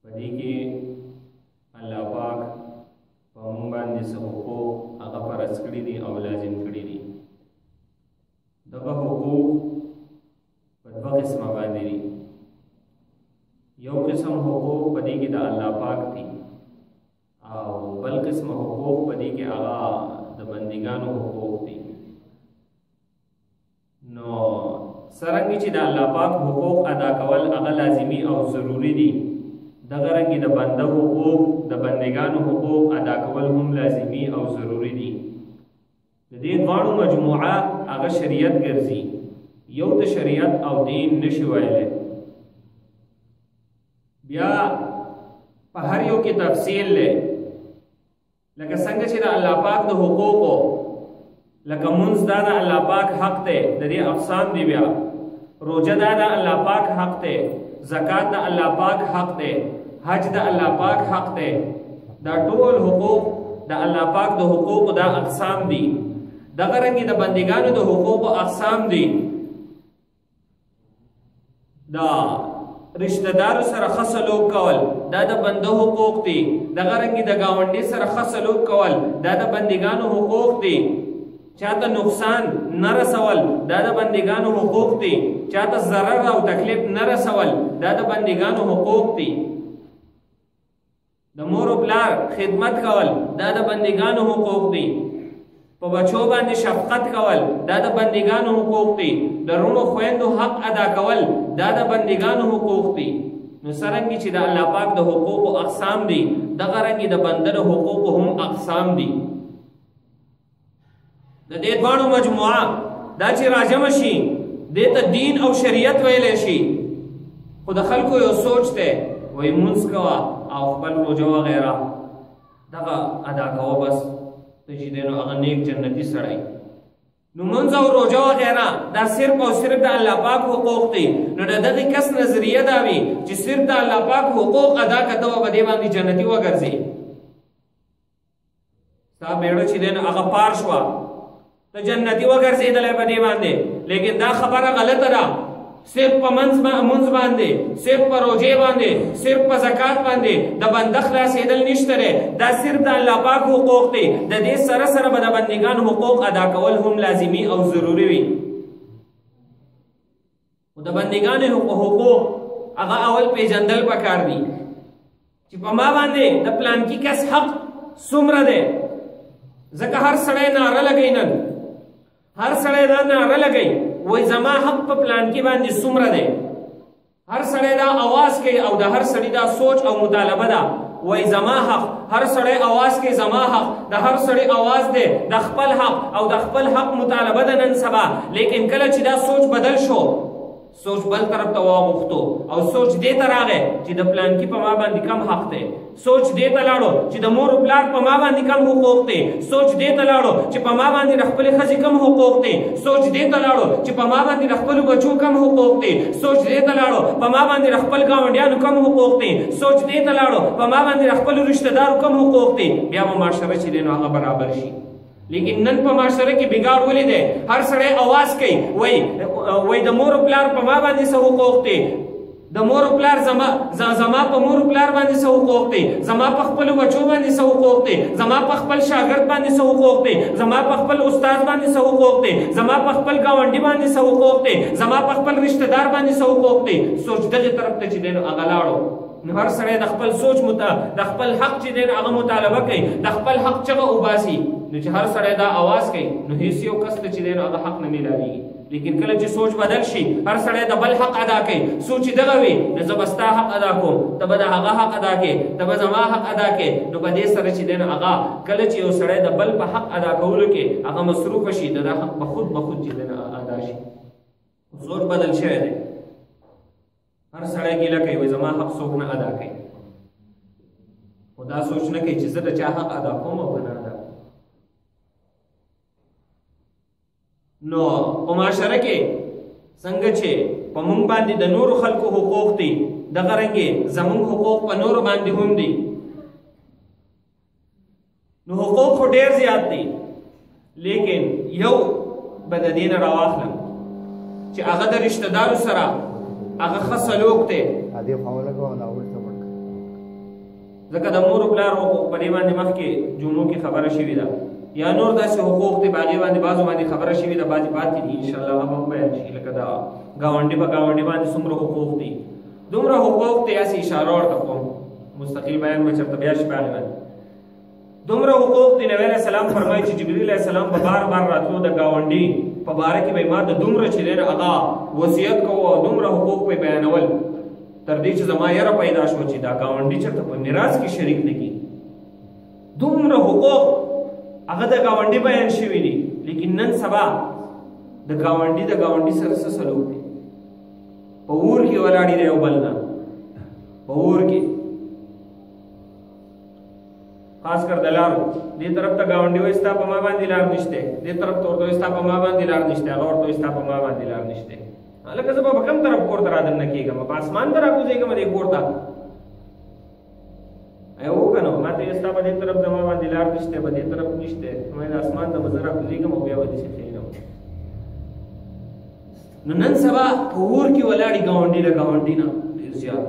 پدې کې الله پاک په موږ باندې څه حقوق هغه فرض کړي دي او لازم کړي دي. دغه حقوق په دوه قسمه باندې دي. یو قسم حقوق پدې کې د الله پاک دي او بل قسم حقوق پدې کې هغه د بندګانو حقوق دي. نو څرنګه چې د الله پاک حقوق ادا کول هغه لازمي او ضروری دي، دغه رنګه د بنده حقوق د بندګانو حقوق ادا کول هم لازمي او ضروری دي. د دې دواړو مجموعه هغه شریعت ګرځي. یو د شریعت او دین نشي ویلې. بیا په هر یو کې تفصیل لري، لکه څنګه چې د الله پاک د حقوقو لکه منځ دا د الله پاک حق دی، د دې اقسام دي. بیا روزه دا د الله پاک حق دی، زکات د الله پاک حق دی، حج د الله پاک حق دی. دا ټول حقوق د الله پاک د حقوق دا اقسام دي. دغه رنګه د بندګانو د حقوق اقسام دي. دا رشتہ دارو سره ښه سلوک کول دا د بنده حقوق دي. دغه رنګه د گاونډي سره ښه سلوک کول دا د بندګانو حقوق دي. چاته نقصان نه رسول دا د بندګانو حقوق دي. چاته ضرر او تکلیف نه رسول دا د بندګانو حقوق دي. د مور او پلار خدمت کول دا د بندګانو حقوق دي. په بچو باندې شفقت کول دا د بندګانو حقوق دي. د رونو خويندو حق ادا کول دا د بندګانو حقوق دي. نو څرنګه چې د الله پاک د حقوق اقسام دي، دغه رنګه د بنده د حقوق هم اقسام دي. د دې دواړو مجموعه دا چې راجم شي دې ته دین او شریعت ویلې شي. خو د خلکو یو سوچ ته وای مونږ کوا او خپل روزه وغیرہ دغه ادا کوو، بس ته چې دینو هغه نیک جنتی سړی. نو مونږ او روزه وغیرہ دا صرف او صرف د الله پاک حقوق دي. نو دغه کس نظریه دا وی چې صرف د الله پاک حقوق ادا کړه او به باندې جنتی وګرځي. تا بیړو چې دینو هغه پار شو ته جنتی وګرځیدلې په دې باندې. لیکن دا خبره غلطه ده. صرف په منځ باندې، صرف په روزه باندې، صرف په زکات باندې د بنده خلاصېدل نشته لري. دا صرف د الله پاک حقوق دي. د دې سره سره به د بندګانو حقوق ادا کول هم لازمي او ضروری وي. او د بندګانو حقوق هغه اول پیژندل پکار دي چې په ما باندې د پلان کې کس حق څومره دی. ځکه هر سړی ناره لګی، نن هر سړی دا ناره لګی وای زما حق په پلان کې باندې څومره دی. هر سړی دا आवाज کوي او د هر سړی دا سوچ او مطالبه ده وای زما حق. هر سړی आवाज کوي زما حق. د هر سړی आवाज دی د خپل حق او د خپل حق مطالبه ده نن سبا. لیکن کله چې دا سوچ بدل شو، سوچ بل طرف ته واغوښتو او سوچ دې ته راغی چې د پلان کې په ما باندې کم حق دی. سوچ دې ته لاړو چې د مور او پلار په ما باندې کم حقوق دي. سوچ دې ته لاړو چې په ما باندې د خپل ښځې کم حقوق دي. سوچ دې ته لاړو چې په ما باندې د خپل بچو کم حقوق دي. سوچ دې ته لاړو په ما باندې د خپل ګاونډیانو کم حقوق دي. سوچ دې ته لاړو په ما باندې د خپل رشتہ دارو کم حقوق دي. بیا به معاشره چې دی نو هغه برابر شي. لیکن نن په معاشره کې بګار ولې دی؟ هر سړی आवाज کوي وای د مور او پلار په ما باندې څه حقوق دي. د مور او پلار زما په مور او پلار باندې څه حقوق دي. زما په خپل بچو باندې څه حقوق دي. زما په خپل شاګرد باندې څه حقوق دي. زما په خپل استاد باندې څه حقوق دي. زما په خپل گاونډي باندې څه حقوق دي. زما په خپل رشتہ دار باندې څه حقوق دي. سوچ دغه طرف ته چې دین هغه لاړو. نو هر سړی د خپل سوچ د خپل حق چې دین هغه مطالبه کوي، د خپل حق چغه وباسي. نو چې هر سړی دا आवाज کوي نو هیڅ یو کس ته چې دین هغه حق نه ملایي. لیکن کله چې سوچ بدل شي، هر سړی د بل حق ادا کوي. سوچ دغه وي نو زه بستا حق ادا کوم، ته به د هغه حق ادا کوي، ته به زما حق ادا کوي. نو په دې سره چې دین هغه کله چې یو سړی د بل په حق ادا کولو کې هغه مصروف شي، د حق به خود چې دین ادا شي. سوچ بدل شوی دی. هر سړی ګیله کوي وای زما حق څوک نه ادا کوي. خدا سوچ نه کوي چې زه د چا حق ادا کوم او نه ادا. نو په معاشره کې څنګه چې په مونږ باندې د نورو خلکو حقوق دي، دغه رنګې زمونږ حقوق په نورو باندې هم دي. نو حقوق خو ډېر زیات دي، لیکن یو به د دې نه راواخلم چې هغه د رشتہ دارو سره هغه ښه سلوک دی. ځکه د مور پلار په دې باندې مخکې جمعو کې خبره شوې ده، یا نور داسې حقوق دي په هغې باندې بعضو باندې خبره شوې ده، بعضې پاتې دي انشاءالله هغه به بیان شي. لکه دا ګاونډي په ګاونډي باندې څومره حقوق دي، دومره حقوق دی. هسې اشاره ورته کوم، مستقل بیان به چېرته بیا شي په هغې باندې. دومره حقوق دی. نبی علیه السلام فرمایي چې جبریل علیه السلام به بار بار راتلو د ګاونډي په باره کې به یې ما د دومره چې دی هغه وصیت کوو او دومره حقوق به یې بیانول تر دې چې زما یره پیدا شوه چې دا ګاونډي چېرته په میراث کې شریک نه کړي. دومره حقوق هغه د ګاونډي بیان شوي دي. لیکن نن سبا د ګاونډي سره څه سلوک دی؟ په اور کې ولاړې دی یو بل نه، په اور کې خاص کر د لارو دې طرف ته ګاونډي وایي ستا په ما باندې لار نشته، دې طرف ته ورته وایي ستا په ما باندې لار نشته، هغه ورته وایي ستا په ما باندې لار نشته. هلکه زه به په کوم طرف کور ته رادننه کېږم؟ په اسمان ته راکوزېږم دې کور ته؟ وکه نو ما ته وایي ستا په دې طرف زما باندې لار نشته، په دې طرف نشته، ما د اسمان ته به زه راکوزېږم او بیا به داسې کښېنم. نو نن سبا په اور کې ولاړې ګاونډي له ګاونډي نه ډېر زیات.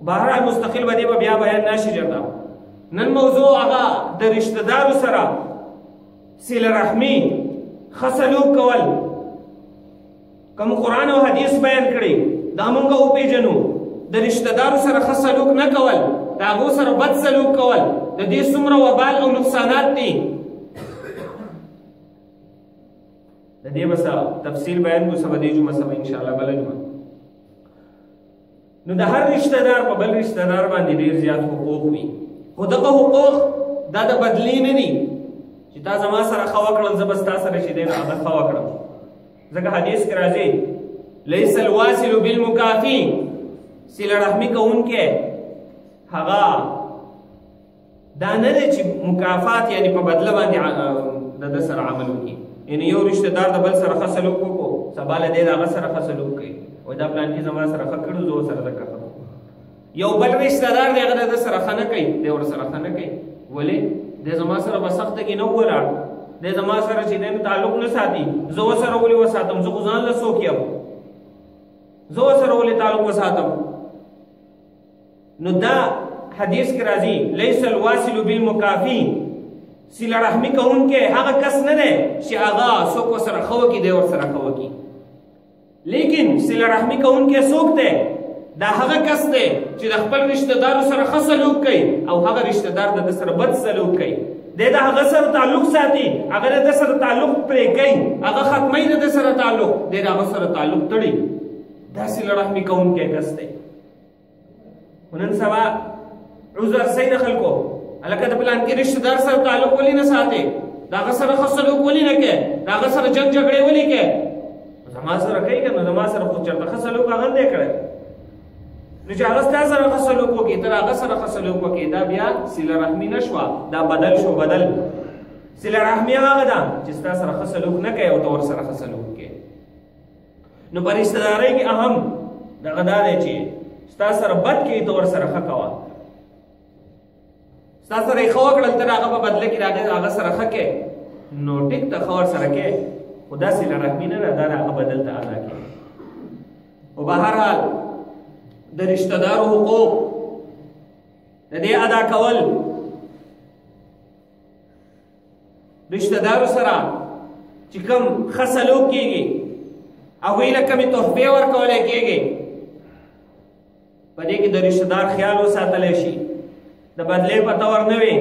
بهرحال مستقل به دې به بیا بیان نه شي چېرته. نن موضوع هغه د رشته دارو سره صله رحمي، ښه سلوک کول. کوم قرآن او حدیث بیان کړي دا مونږ وپېژنو. د رشته دارو سره ښه سلوک نه کول، د هغو سره بد سلوک کول، د دې څومره وبال او نقصانات دي. د دې به تفصیل بیان کړو سبا دې جمعه سبا انشاءالله بله جمعه. نو د هر رشته دار په بل رشته دار باندې ډېر زیات حقوق وي. خو دغه حقوق دا د بدلی نه دي چې تا زما سره ښه وکړل زه به ستا سره چې دی نو هغه ښه وکړم. ځکه حدیث کې راځي لیس الواصل بالمکافي، صله رحمي کوونکی هغه دا نه دی چې مکافات یعنی په بدله باندې د ده سره عمل وکړي. یعنی یو رشته دار د بل سره ښه سلوک وکړو، سبا له دی د هغه سره ښه سلوک کوي، وایي دا پلانکي زما سره ښه کړو زه ورسره ځکه ښه. یو بل رشته دار دی هغه د ده سره ښه نه کوي، دی ورسره ښه نه کوي. ولې؟ دی زما سره په سخته کې نه ولاړ، دی زما سره چې دی تعلق نه ساتي. زه ورسره ولې وساتم؟ زه خو ځان له څوک یم؟ زه ورسره ولې تعلق وساتم؟ نو دا حدیث کې راځي لیس الواصل بالمکافي، صله رحمي کوونکی هغه کس نه دی چې هغه څوک ورسره ښه وکړي دی ورسره ښه وکړي. لیکن صله رحمي کوونکی څوک دی؟ دا هغه کس دی چې د خپل رشته دارو سره ښه سلوک کوي او هغه رشته دار د ده سره بد سلوک کوي. دی د هغه سره تعلق ساتي، هغه د ده سره تعلق پرې کوي، هغه ختموي د ده سره تعلق، دی د هغه سره تعلق تړي. دا صله رحمي کوونکی کس دی. نن سبا عذر صحیح د خلکو هلکه د پلانکي رشته دار سره تعلق ولې نه ساتې؟ د هغه سره ښه سلوک ولې نه کوې؟ د هغه سره جنګ جګړې ولې کوې؟ زما سره کوي که نو زما سره خو چېرته ښه سلوک هغه نه دی کړی. نو چې هغه ستا سره ښه سلوک وکړي، ته د هغه سره ښه سلوک وکړي، دا بیا صله رحمي نه شوه، دا بدل شو. بدل صله رحمي هغه ده چې ستا سره ښه سلوک نه کوي او ته ورسره ښه سلوک کوې. نو په رشته دارۍ کې اهم دغه دا دی چې ستا سره بد کوي ته ورسره ښه کوه. ستا سره یې ښه وکړل ته د هغه په بدله کې د هغه سره ښه کوې نو ټیک ته ښه ورسره کوې، خو دا صله رحمي نه ده، دا د هغه بدل ته ادا کوې. خو بهرحال د رشته دارو حقوق د دې ادا کول، رشته دارو سره چې کوم ښه سلوک کېږي، هغوی له کومې تحفې ورکولی کېږي، په دې کې د رشته دار خیال وساتلی شي، د بدلې په طور نه وي.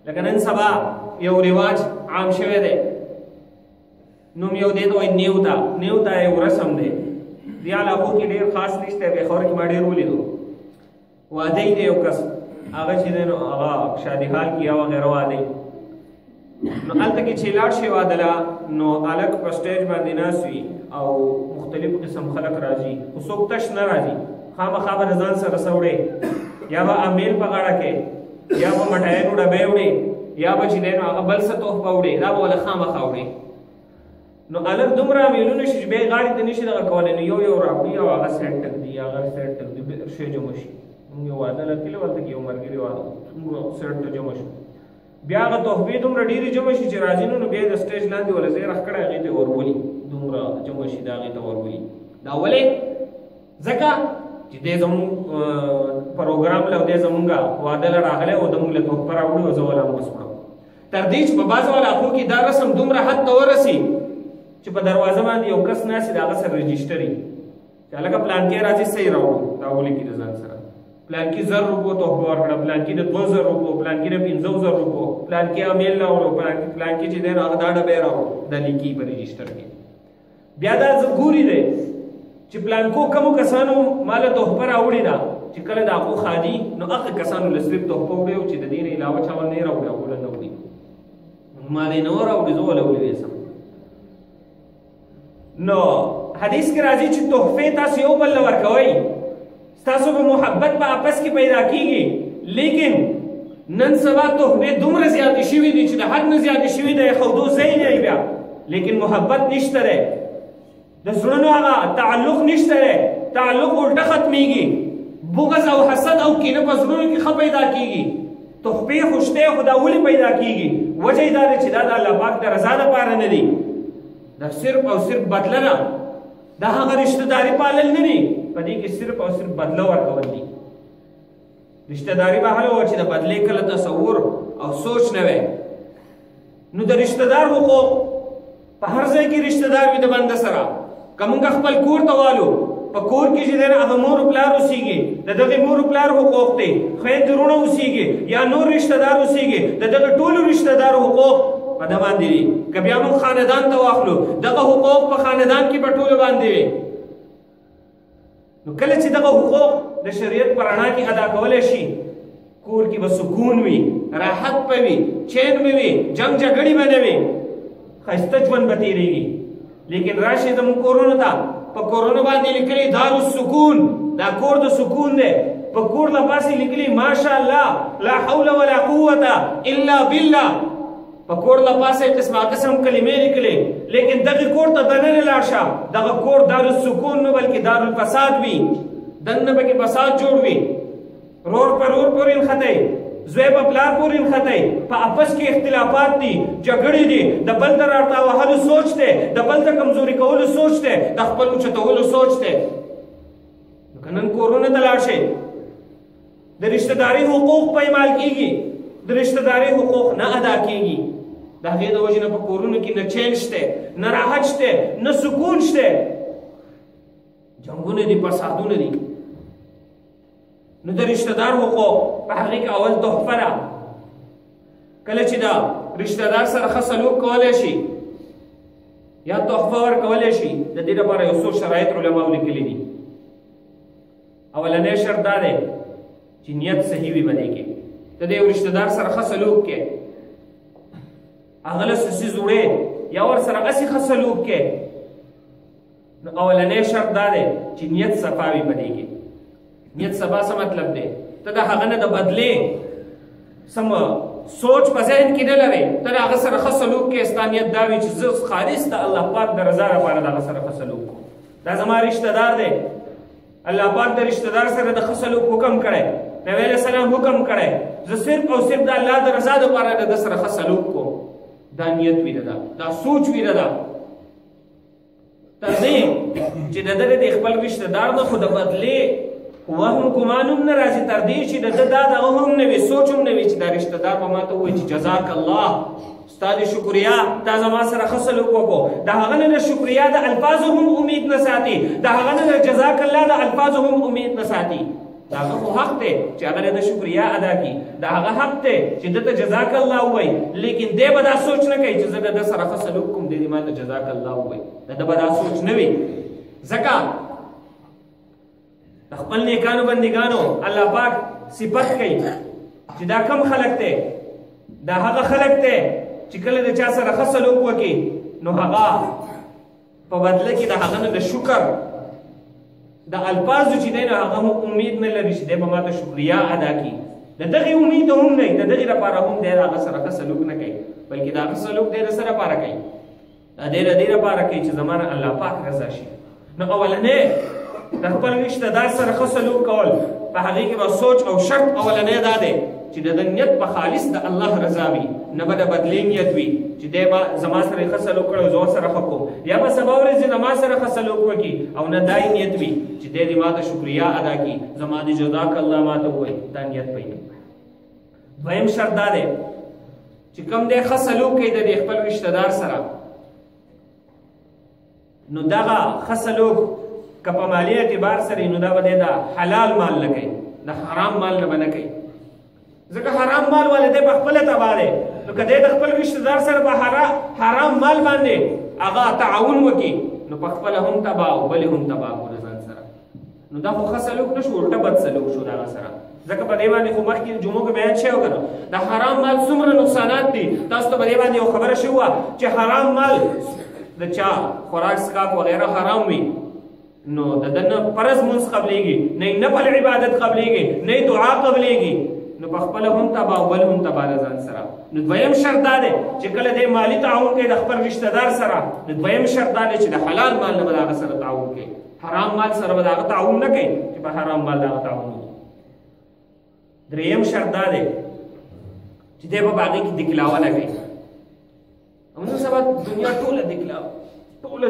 لکه نن سبا یو رواج عام شوی دی، نوم یو دی ته وایي نیوتا. نیوتا یو رسم دی، دې علاقو کې ډېر خاص نشته، پېښور کې ما ډېر ولیدو. واده دی یو کس، هغه چې دی نو هغه شادي حال کې یا وغیره واده، نو هلته کې چې لاړ شي واده له، نو هلک په سټیج باندې ناست وي او مختلف قسم خلک راځي، خو څوک تش نه راځي، خامخا به ځان سره څه وړی، یا به امیل په غاړه کې، یا به مټایانو ډبې وړي، یا به چې دی نو هغه بل څه تحفه وړي، دا به ولې خامخا وړي. نو هلک دومره امیلونه شي چې بیا یې غاړې ته نه شي دغه کولی، نو یو یو راوړي او هغه سیټ ټکدي، هغه سیټ ټکدي، ډېر ښې جمع شي. موږ یو واده له کلي هلته کې یو ملګري واده څومره سیټ ته جمع شو، بیا هغه تحفې دومره ډېرې جمع شي چې راځي نو بیا یې د سټیج لاندې وله ځای راښکړی هغې ته یې ورولي، دومره جمع شي د هغې ته ورولي. دا ولې ځکه چې دې زموږ پروګرام له دې زمونږه واده له راغلی او د موږ له تحفه راوړي او زه ولا هم وسپړم تر دې چې په بعضو علاقو کې دا رسم دومره حد ته ورسي چې په دروازه باندې یو کس ناست د هغه سره رجسټر وي چې هلکه پلانکې راځي صحیح راوړو دا ولیکي د ځان سره پلانکې 1000 روپو تحفه ورکړه پلانکې د 2000 روپو پلانکې د 15000 روپو پلانکې امیل راوړو پلانکې چې دی نو هغه دا ډبې راوړو دا لیکي په رجسټر کې بیا دا ګوري دی چې پلانکو کومو کسانو ماله تحفه راوړې ده چې کله د هغو خالي نو هغه کسانو له صرف تحفه وړي او چې د دې نه علاوه چا ول نه یې راوړي هغو له نه وړي ما دې نه راوړي زه وله ولې ویسم نو حدیث کې راځي چې تحفې تاسو یو بل له ورکوئ ستاسو به محبت په آپس کې پیدا کیږي لیکن نن سبا تحفې دومره زیاتې شوي دي چې د حد نه زیاتې شوي دی ښودو ځای نه بیا لیکن محبت نشته دی د زړونو هغه تعلق نشته دی تعلق الټه ختمیږي بغض او حسد او کینه په زړونو کې ښه پیدا کیږي تحفې خوشته خو دا ولې پیدا کیږي وجه یې دا دی چې دا د الله پاک د رضا دپاره نه دي دا صرف او صرف بدله ده دا هغه رشته داري پالل نه دي په دې کې صرف او صرف بدله ورکول دي رشته داري به هله وه چې د بدلې کله تصور او سوچ نه وی نو د رشته دار حقوق په هر ځای کې رشته دار وي د بنده سره که موږ خپل کور ته والو په کور کې چې دی نه هغه مور پلار اوسېږي د دغې مور پلار حقوق دی خویندې وروڼه اوسېږي یا نور رشته دار اوسېږي د دغه ټولو رشته دارو حقوق په ده باندې وي که بیا موږ خاندان ته واخلو دغه حقوق په خاندان کې په ټولو باندې وي نو کله چې دغه حقوق د شریعت په رڼا کې ادا کولی شي کور کې به سکون وي راحت به وي چین به وي جنګ جګړې به نه وي ښایسته ژوند به تېرېږي لیکن راشي زموږ کورونو ته په کورونو باندې لیکلي دارالسکون دا کور د سکون دی په کور له پاسې لیکلي ماشاءالله لا حول ولا قوة الا بالله په کور له پاسې قسمه قسم کلمې لیکلي لیکن دغه کور ته دننه لاړ شه دغه کور دارالسکون نه بلکې دارالفساد وي دننه پکې فساد جوړ وي رور پر رور پورې نښتی زوی په پلار پورې نښتی په آپس کې اختلافات دي جګړې دي د بل ته راټا وهلو سوچ دی د بل ته کمزوري کولو سوچ دی د خپل اوچتولو سوچ دی نو که نن کورونه ته لاړ شئ د رشته داري حقوق پایمال کېږي د رشته داري حقوق نه ادا کېږي د هغې د وجې نه په کورونو کې نه چین شته نه راحت شته نه سکون شته جنګونه دي فسادونه دي نو د رشته دار حقوق په هغې کې اول تحفه ده کله چې دا رشته دار سره ښه سلوک کولی شي یا تحفه ورکولی شي د دې لپاره یو څو شرایط علماو لیکلي دي اولنی شرط دا دی چې نیت صحیح وي په دې کې ته د یو رشته دار سره ښه سلوک کې هغه له څه څیز وړې یا ورسره هسې ښه سلوک کې نو اولنی شرط دا دی چې نیت صفا وي په دې کې نیت صفا څه مطلب دی ته د هغه نه د بدلې سم سوچ په ذهن کې نه لرې ته د هغه سره ښه سلوک کې ستا نیت دا وي چې زه خالص د الله پاک د رضا لپاره د هغه سره ښه سلوک کوم دا زما رشته دار دی الله پاک د رشته دار سره د ښه سلوک حکم کړی نبی علیه السلام حکم کړی زه صرف او صرف د الله د رضا لپاره د ده سره ښه سلوک کوم دا نیت وي ده دا سوچ وي ده تر دې چې د ده د خپل رشته دار نه خو د بدلې وهم ګمان هم نه راځي تر دې چې د ده دا دغه هم نه وي سوچ هم نه وي چې دا رشته دار به ما ته ووایي چې جزاک الله ستا د شکریا تا زما سره ښه سلوک وکړو د هغه نه د شکریا د الفاظو هم امید نه ساتي د هغه نه د جزاک الله د الفاظو هم امید نه ساتي د هغه خو حق دی چې هغه د شکریا ادا کړي د هغه حق دی چې ده ته جزاک الله ووایي لیکن دی به دا سوچ نه کوي چې زه د ده سره ښه سلوک کوم دی ما ته جزاک الله ووایي د ده به دا سوچ نه وي ځکه د خپل نیکانو بندګانو الله پاک صفت کوي چې دا کم خلک دی دا هغه خلک دی چې کله د چا سره ښه سلوک وکړي نو هغه په بدله کې د هغه نه د شکر د الفاظو چې دی نو هغه هم امید نه لري چې دی به ما ته شکریا ادا کړي د دغې امید هم نه د دغې لپاره هم دی د هغه سره ښه سلوک نه کوي بلکې د هغه سلوک دی د څه لپاره کوي دی د دې لپاره کوي چې زما نه الله پاک رضا شي نو اولنی د خپل رشته دار سره ښه سلوک کول په هغې کې به سوچ او شرط اولنی دا دی چې د نیت په خالص د الله رضا وي، نه به د بدلې نیت وي چې دی به زما سره ښه سلوک کړی زه ورسره ښه کوم، یا به سبا ورځې زما سره ښه سلوک وکړي، او نه دا نیت وي چې دی دې ما ته شکریا ادا کړي، زما دې جزاک الله ما ته ووایي، دا نیت پیدا. دویم شرط دا دی چې کوم دی ښه سلوک کوي د دې خپل رشته دار سره، نو دغه ښه سلوک که په مالي اعتبار سره نو دا به دی د حلال مال نه کوي، د حرام مال نه به نه کوي، ځکه حرام مال والا دی په خپله تباه دی. نو که دی د خپل رشته دار سره په حرام مال باندې هغه تعاون وکړي نو په خپله هم تباه او بلې هم تباه کړو ځان سره، نو دا خو ښه سلوک نه شو، الټه بد سلوک شو د هغه سره. ځکه په دې باندې خو مخکې جمعو کې بیان شوی و که نه، د حرام مال څومره نقصانات دي، تاسو ته په دې باندې یو خبره شوې وه چې حرام مال د چا خوراک څښاک وغیره حرام وي نو د ده نه فرض مونځ قبلیږي، نه یې نفل عبادت قبلیږي، نه یې دعا قبلیږي، نو په خپله هم تباه او بل هم تباه د ځان سره. نو دویم شرط دا دی چې کله دی مالي تعاون کوي د خپل رشته دار سره، نو دویم شرط دا دی چې د حلال مال نه به د هغه سره تعاون کوي، حرام مال سره به د هغه تعاون نه کوي چې په حرام مال د هغه تعاون وکړي. دریم شرط دا دی چې دی به په هغې کې دکلاوه نه کوي. او نن سبا دنیا ټوله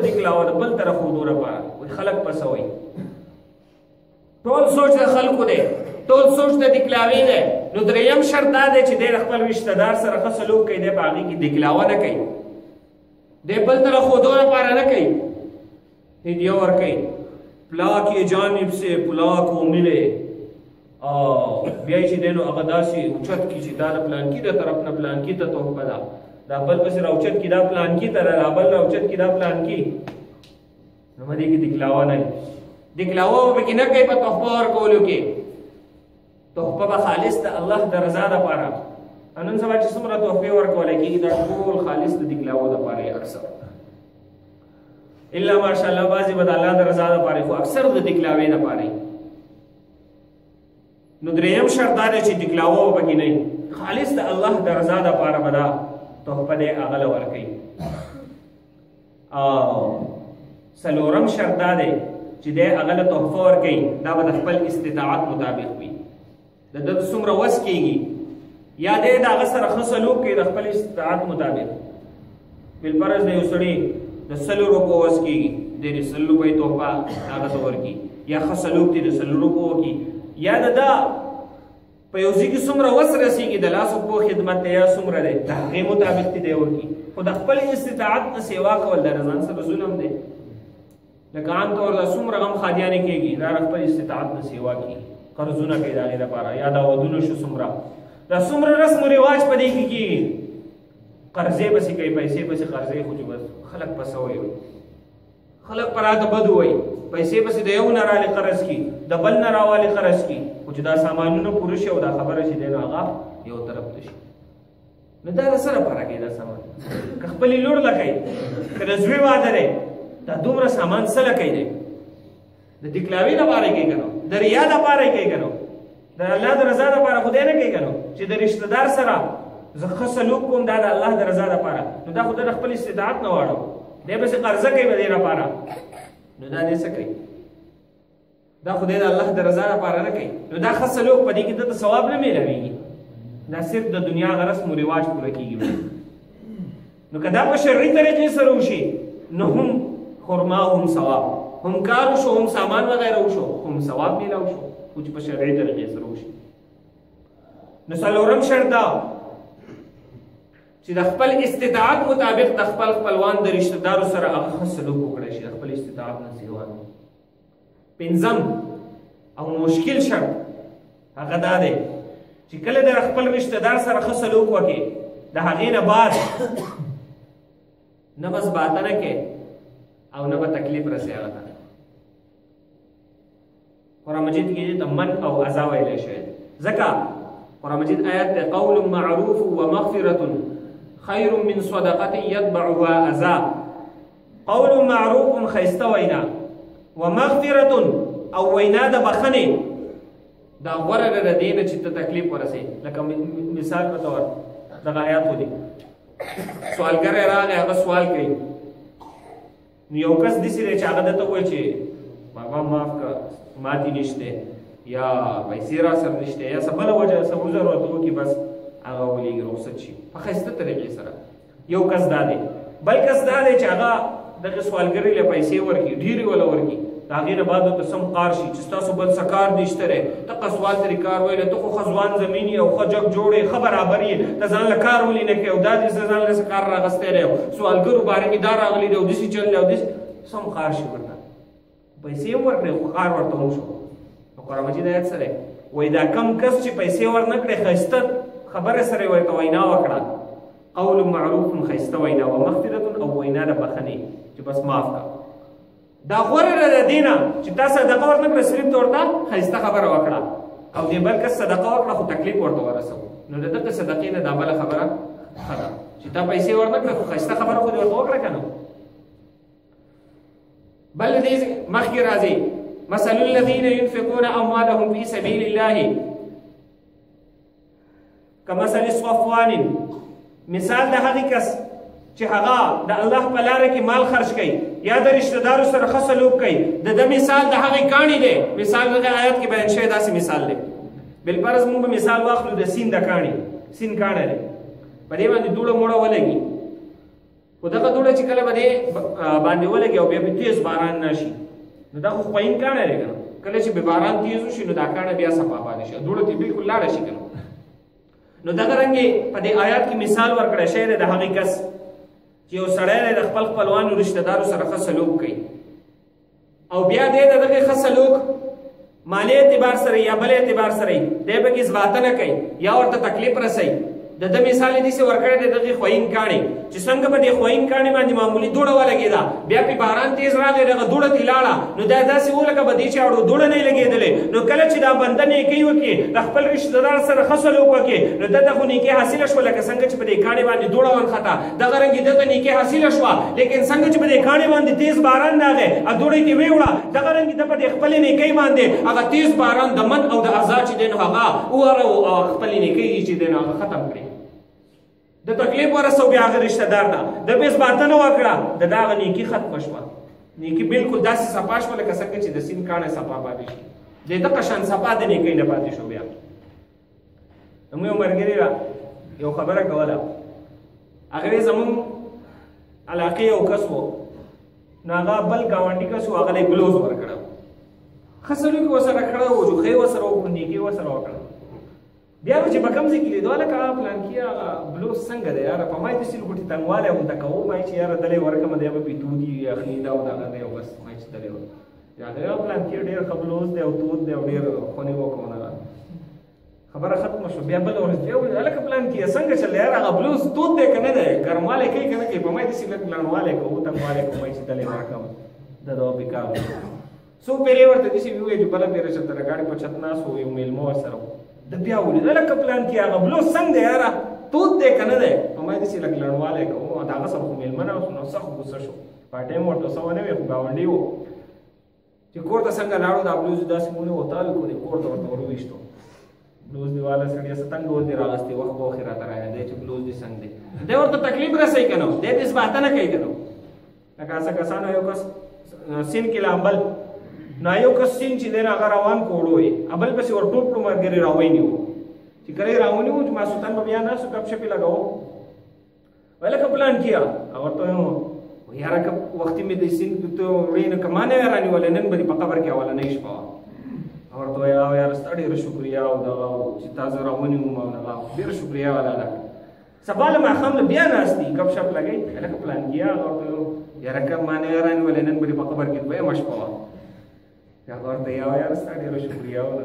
دکلاوه د بل طرف ښودو لپاره خلک پسوي، ټول سوچ د خلکو دی، ټول سوچ د دکلاوي دی. نو دریم شرط دا دی چې دی د خپل رشته دار سره ښه سلوک کوي، دی په هغې کې دکلاوه نه کوي، دی بل طرف ښودو لپاره نه کوي، هدیه ورکوي پلا کی جانب سے پلا کو ملے، بیا چې دی نو هغه داسې اوچت کړي چې دا د پلانکي د طرف نه پلانکي ته تحفه ده، دا بل پسې راوچت کړي دا پلانکي ته ده، دا بل راوچت کړي دا پلانکي، نو په دې کې دکلاوه نه وي. دکلاوه به پکې نه کوي په تحفه ورکولو کې، تحفه به خالص د الله د رضا دپاره. نن سبا چې څومره تحفې ورکولی کېږي دا ټول خالص د دکلاوو دپاره یې اکثر، الا ماشاءالله بعضې به د الله د رضا دپاره خو اکثر د دکلاوې دپاره. نو دریم شرط دا دی چې دکلاوه به پکې نه وي، خالص د الله د رضا دپاره به دا تحفه دی هغه له ورکوي. څلورم شرط دا دی چې دی هغه له تحفه ورکوي دا به د خپل استطاعت مطابق وي، د ده څومره وس کېږي، یا دی د هغه سره ښه سلوک کوي د خپل استطاعت مطابق. بالفرض د یو سړي د 100 روپو وس کېږي، دی د 100 روپۍ تحفه هغه ته ورکړي، یا ښه سلوک دی د 100 روپو وکړي، یا د ده په یو ځای کې څومره وس رسېږي د لاس په خدمت دی یا څومره دی د هغې مطابق دی ورکړي. خو د خپل استطاعت نه سیوا کول دا ځان سره ظلم دی. لکه عام طور دا څومره غم خادیانې کېږي دا خپل استطاعت نه سیوا کېږي، قرضونه کوي د هغې لپاره، یا دا ودونه شو څومره، دا څومره رسم و رواج په دې کې کېږي، قرضې پسې کوي، پیسې پسې قرضې، خو چې بس خلک پسوي وایي، خلک په راته بد وایي، پیسې پسې د یو نه رالې قرض کړي، د بل نه راوالې قرض کړي، خو چې دا سامانونه پوره شي او دا خبره چې دی نو هغه یو طرف ته شي. نو دا د څه لپاره کوي دا سامان؟ که خپلې لور له کوي، که د زوی واده دی، دا دومره سامان څه له کوي دی؟ د دکلاوي لپاره کوي که نو؟ د ریا لپاره کوي که نو؟ د الله د رضا لپاره خو دی نه کوي که نو؟ چې د رشته دار سره زه ښه سلوک کوم دا د الله د رضا لپاره، نو دا خو د خپل استطاعت نه واړو، دی پسې قرضه کوي د دې لپاره، نو دا دی څه کوي؟ دا خو دی د الله د رضا لپاره نه کوي. نو دا ښه سلوک په دې کې دته ثواب نه میلاویږي، دا صرف د دنیا هغه رسم و رواج پوره کېږي. نو که دا په شرعي طریقې سره وشي نو هم خرما هم ثواب، هم کار وشو، هم سامان وغیره وشو، هم ثواب میلاو شو، خو چې په شرعي طریقې سره وشي. نو څلورم شرط دا چې د خپل استطاعت مطابق د خپل خپلوان د رشته دارو سره هغه ښه سلوک وکړی شي، د خپل استطاعت نه سیوا. پنځم او مشکل شرط هغه دا دی چې کله د خپل رشته دار سره ښه سلوک وکړي، د هغې نه بعد نه بس باطنه کې او نه به تکلیف رسي هغه ته. قرآن مجید کې دې ته من او اذا ویلی شوی دی، ځکه قرآن مجید آیات دی قول معروف ومغفرة خیر من صدقة یتبعها اذى. قول معروف ښایسته وینا، ومغفرة او وینا د بخنې دا غوره ده د دې نه چې ته تکلیف ورسې. لکه مثال په طور دغه آیات ودي، سوالګری راغی هغه سوال کوي، نو یو کس داسې دی چې هغه درته ووایي چې بابا معاف کړه ماتې نشته، یا پیسې را سره نشته یا څه بله وجه څه عذر ورته وکړي بس هغه ولېږي رخصت شي په ښایسته طریقې سره. یو کس دا دی. بل کس دا دی چې هغه دغه سوالګرۍ له پیسې ورکړي ډېرې وله ورکړي د هغې نه بعد ورته سم قار شي چې ستاسو بل څه کار نشته دی دغه سوال ترې کار ویلی ته خو ښه ځوان زمین یې او ښه جګ جوړ یې ښه برابر یې ته ځان له کار ولې نه کوې او دا دې ځان له څه کار راغستی دی او سوالګرو باره کې دا راغلی دی او داسې چل دی او داسې سم قار شي ورته پیسې هم ورکړې خو قار ورته هم شو. نو قرآن مجید آیت څه دی وایي دا کم کس چې پیسې ورنه کړې ښایسته خبرې سره یې ورته وینا وکړه قول معروف ښایسته وینا و مغفرت او وینا د بخښنې چې بس معاف کړه دا غوره ده د دې نه چې تا صدقه ورنه کړه صرف ته ورته ښایسته خبره وکړه او دې بل کس صدقه وکړه خو تکلیف ورته ورسوه نو د دغه صدقې نه دا بله خبره ښه ده چې تا پیسې ورنه کړه خو ښایسته خبره خو دې ورته وکړه که نه. بل دې مخکې راځي مثل الذين ينفقون اموالهم في سبيل الله كمثل صفوان مثال د هغې کس چې هغه د الله په لاره کې مال خرج کوي یا د رشته دارو سره ښه سلوک کوي د ده مثال د هغې کاڼي دی. مثال دغه آیات کې بیان شوی داسې مثال دی. بالفرض موږ به مثال واخلو د سیند د کاڼي سیند کاڼی دی په دې باندې دوړه موړه ولګي خو دغه دوړه چې کله به دې باندې ولګي او بیا به تیز باران نه شي نو دا خو خوین کاڼی دی که نه کله چې به باران تیز وشي نو دا کاڼی بیا صفا پاتې شي دوړه ترې بلکل لاړه شي که نه. نو دغه رنګې په دې آیات کې مثال ورکړی شوی دی د هغې کس چې یو سړی دی د خپل خپلوانو رشته دارو سره ښه سلوک کوي او بیا دی د دغې ښه سلوک مالی اعتبار سره یا بل اعتبار سره دی پکې اثباتنه کوي یا ورته تکلیف رسوي د ده مثال یې داسې ورکړی دی دغې خوین کاڼي چې څنګه په دې خوین کاڼي باندې معمولي دوړه ولګېده بیا پې باران تیز راغی دغه دوړه ترې لاړه نو دا داسې و لکه به دې چې اړو دوړه نه یې لګېدلې نو کله چې دا بنده نیکۍ وکړي د خپل رشته دار سره ښه سلوک وکړي نو ده ته خو نیکۍ حاصله شوه لکه څنګه چې په دې کاڼي باندې دوړه ونښته دغه رنګې ده ته نیکۍ حاصله شوه لیکن څنګه چې په دې کاڼي باندې تیز باران راغی او دوړه یې ترې ویوړه دغه رنګې ده په دې خپلې نیکۍ باندې هغه تیز باران د من او د عذا چې دی نو هغه وواره او خپلې نیکۍ چې دی نو هغه ختم کړي د تکلیف ورسو بیا هغه رشته دار ته د بې اثباتنه وکړه د ده هغه نیکي ختمه شوه نیکي بلکل داسې صفا شوه لکه څنګه چې د سیند کاڼی صفا پاتې شي د دغه شان صفا د نیکۍ نه پاتې شو. بیا زموږ یو ملګري یو خبره کوله هغې زموږ علاقې یو کس و نو هغه بل ګاونډي کس و هغه له بلوز ورکړه ښه سلوک یې ورسره کړی و جوخې ورسره وکړو نیکي ورسره وکړه بیا به چې په کوم ځای کې لیدو هلکه پلانکي هغه بلوز څنګه دی یاره په ما یې داسې لوګوټې تنګوالی غونته کوو ما یې چې یاره دلی ورکړم دی به پې تود وي یخني دا او دغه دی او بس ما یې چې دلی هغه پلانکي ډېر ښه بلوز دی او تود دی او ډېر خونې وکړو نه خبره ختمه شوه. بیا بله ورځ بیا وویل هلکه پلانکي څنګه چل یاره هغه بلوز تود دی که نه دی ګرموالی کوي که نه کوي په ما یې داسې لږ لڼوالی کوو تنګوالی کوو ما یې چې دلی ورکړم د دغه بېکار څو پیرې ورته داسې وویل چې بله پیره چېرته د ګاډۍ په چت ناست و یو میلمه ورسره و د بیا ولید هلکه پلانکي هغه بلوز څنګه دی یاره تود دی که نه دی په ما یې داسې لږ لڼوالی کوو د هغه سره خو میلمه نه نو سخت غوسه شو په ټایم ورته څه ونه ویل خو ګاونډي و چې کور ته څنګه لاړو دا بلوز یې داسې مونې وتاوې کړو دې کور ته ورته ورویشتو بلوز دې والا سړیه څه تنګ ور دې راغستې وخت به وخت یې راته راغی دی چې بلوز دې څنګه دی دی ورته تکلیف رسوي که نه دی دې اثباتنه کوي که نه لکه هسه کسانو یو کس سیند کې لامبل نو یو کس سیند چې دی نو هغه روان کو وړو یې بل پسې ور ټوپ کړو ملګري راونیو چې کله یې راونیو چې ماسوتن به بیا ناستو ګپ شپ یې لګوو ویل که پلانکي هغه ورته یاره که وختي مې د سیند ته وړې نو که ما نه وی رانیولی نن به دې په قبر کې اولنۍ شپه وه ورته وایي یاره ستا ډېره شکریا او دغه چې تا زه راونیوم او دغه ډېره شکریا والا ده سبا له ماښام له بیا ناست دي ګپ شپ لګوي هلکه پلانکي هغه ورته یاره که ما نه وی رانیولی نن به دې په قبر کې دویمه شپه وه هغه ورته یاره ستا ډېره شکریا وه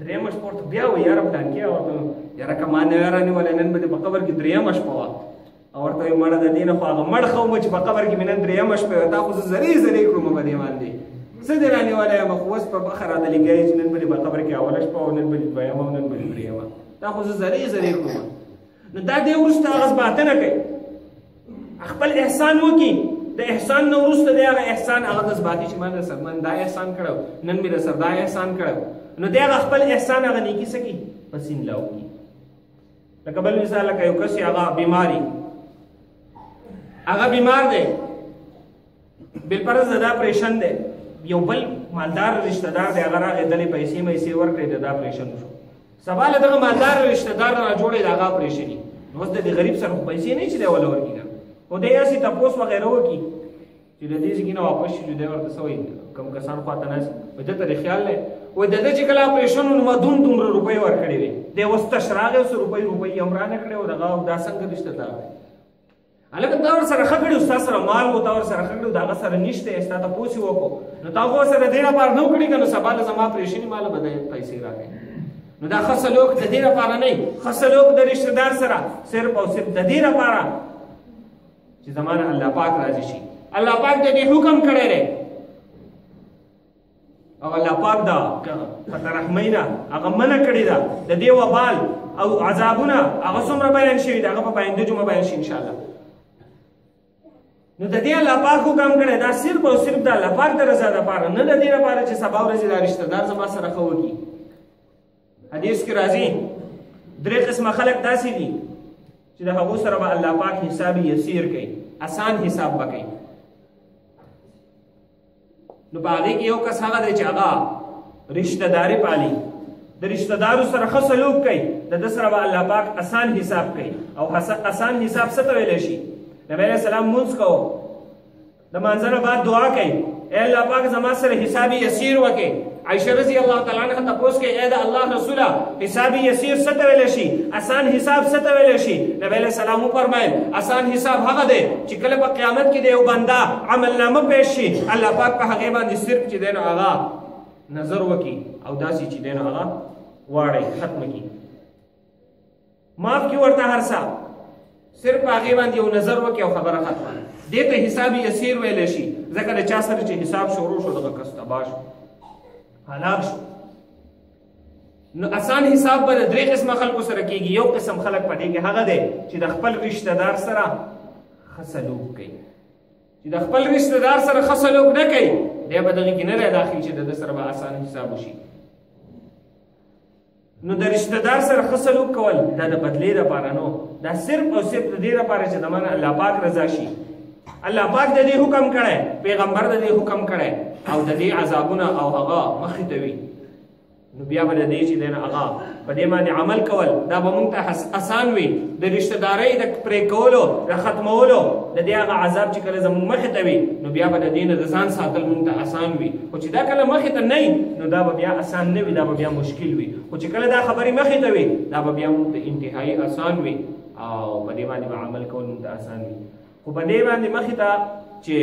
درېیمه شپه ورته بیا وایي یاره پلانکي هغه ورته یاره که ما نه وی رانیولی نن به دې په قبر کې درېیمه شپه وه او ورته وایي مړه د دې نه خو هغه مړ ښه ومه چې په قبر کې مې نن درېیمه شپه وه تا خو زه زرې زرې کړم په دې باندې څه دې رانیولی یم خو اوس په بخه راته لګوي چې نن به دې په قبر کې اوله شپه او نن به دې دویمه او نن به دې درېیمه تا خو زه زرې زرې کړم نو دا دې وروسته هغه اثباتنه کوي خپل احسان وکړي د احسان نه وروسته دی هغه احسان هغه د اثباتي چې ما در سره من دا احسان کړی نن مې در سره دا احسان کړی نو دی هغه خپل احسان هغه نیکي څه کړي په سین لا وکړي. لکه بل مثال لکه یو کس هغه بیماري هغه بیمار دی بالفرض دا پریشن دی یو بل مالدار رشتہ دار دی هغه راغی دلې پیسې ورکړې د اپریشن وشو سبا له دغه مالدار رشتہ دار نه جوړې د هغه اپریشن نو اوس د غریب سره پیسې نه چې دی ولا ورکړي او دی یاسي تاسو وغیرہ وکي چې د دې څنګه واپس شي دی ورته سوې کم کسان خواته نه په دې تر خیال نه و د دې چې کله اپریشن نو مدون دومره روپۍ ورکړي وي د وسته شراغه سو روپۍ امرانه کړي او دغه دا څنګه رشتہ دار الګ دا ور سره خګړي استاد سره مال وو دا ور سره خګړي دا سره نشته استاد ته پوښي وکړو نو تاسو سره ډیره بار نو کړی کنه سبا له زما اپریشن مال بده پیسې راغی نو دا خاصلوک د دې لپاره نه خاصلوک د رشتہ دار سره صرف او صرف د دې لپاره چې زمانه الله پاک راضي شي الله پاک دې حکم کړی دی او الله پاک دا فترحمینا هغه منع کړی دا د دې وبال او عذابونه هغه څومره بیان شوي دا هغه په باندې جمعه بیان شي ان شاء الله نو د دې الله پاک حکم کړی دا صرف او صرف د الله پاک د رضا لپاره نه د دې لپاره چې سبا ورځې دا رشتہ دار زما سره خوږي حدیث کې راځي درې قسمه خلک داسې دي چې د هغو سره به الله پاک حساب یسیر کوي آسان حساب به کوي نو په هغې کې یو کس هغه دی چې هغه رشتہ داري پالي د رشتہ دارو سره ښه سلوک کوي د ده سره به الله پاک آسان حساب کوي او آسان حساب څه ته ویلی شي نبی علیہ السلام مونځ کوو د مانځه نه بعد دعا کوي اے الله پاک زما سره حساب یسیر وکړي عائشہ رضی الله تعالی عنها تاسو کې اے د الله رسوله حساب یسیر څه ته ویل شي آسان حساب څه ته ویل شي نبی علیہ السلام فرمایل آسان حساب هغه دی چې کله په قیامت کې د یو بنده عمل نامه پیش شي الله پاک په هغه باندې صرف چې دین هغه نظر وکي او داسې چې دین هغه واړی ختم کی معاف کی ورته هر څه صرف هغه باندې یو نظر وکي او خبره ختمه دې ته حساب یسیر ویل شي ځکه د چا سره چې حساب شروع شو دغه کس تباش هلاک شو نو آسان حساب به درې قسمه خلکو سره کېږي یو قسم خلک په دې کې هغه دی چې د خپل رشتہ دار سره ښه سلوک کوي چې د خپل رشتہ دار سره ښه سلوک نه کوي دی به دغې کې نه دی داخل چې د ده سره به آسان حساب وشي نو د رشتہ دار سره ښه سلوک کول دا د بدلې لپاره نو دا صرف او صرف د دې لپاره چې زمانه الله پاک رضا شي الله پاک د دې حکم کړی پیغمبر د دې حکم کړی او د دې عذابونه او هغه مخې ته وي نو بیا به د دې چې دی نه هغه په دې باندې عمل کول دا به موږ ته اسان وي د رشتہ دارۍ د پرې کولو د ختمولو د دې هغه عذاب چې کله زموږ مخې ته وي نو بیا به د دې نه د ځان ساتل موږ ته اسان وي خو چې دا کله مخې ته نه وي نو دا به بیا اسان نه وي دا به بیا مشکل وي خو چې کله دا خبرې مخې ته وي دا به بیا موږ ته انتهایي اسان وي او په دې باندې به عمل کول موږ ته اسان وي خو په دې باندې مخې ته چې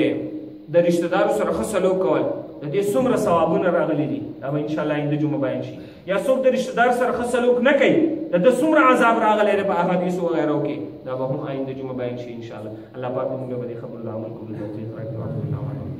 د رشتہ دارو سره ښه سلوک کول د دې څومره ثوابونه راغلي دي دا به انشاءالله آینده جمعه بیان شي یا څوک د رشتہ دار سره ښه سلوک نه کوي د ده څومره عذاب راغلی دی په احادیثو وغیرو کې دا به هم آینده جمعه بیان شي انشاءالله الله پاک موږ به دې خبرو له عمل کولو توفیق راکړي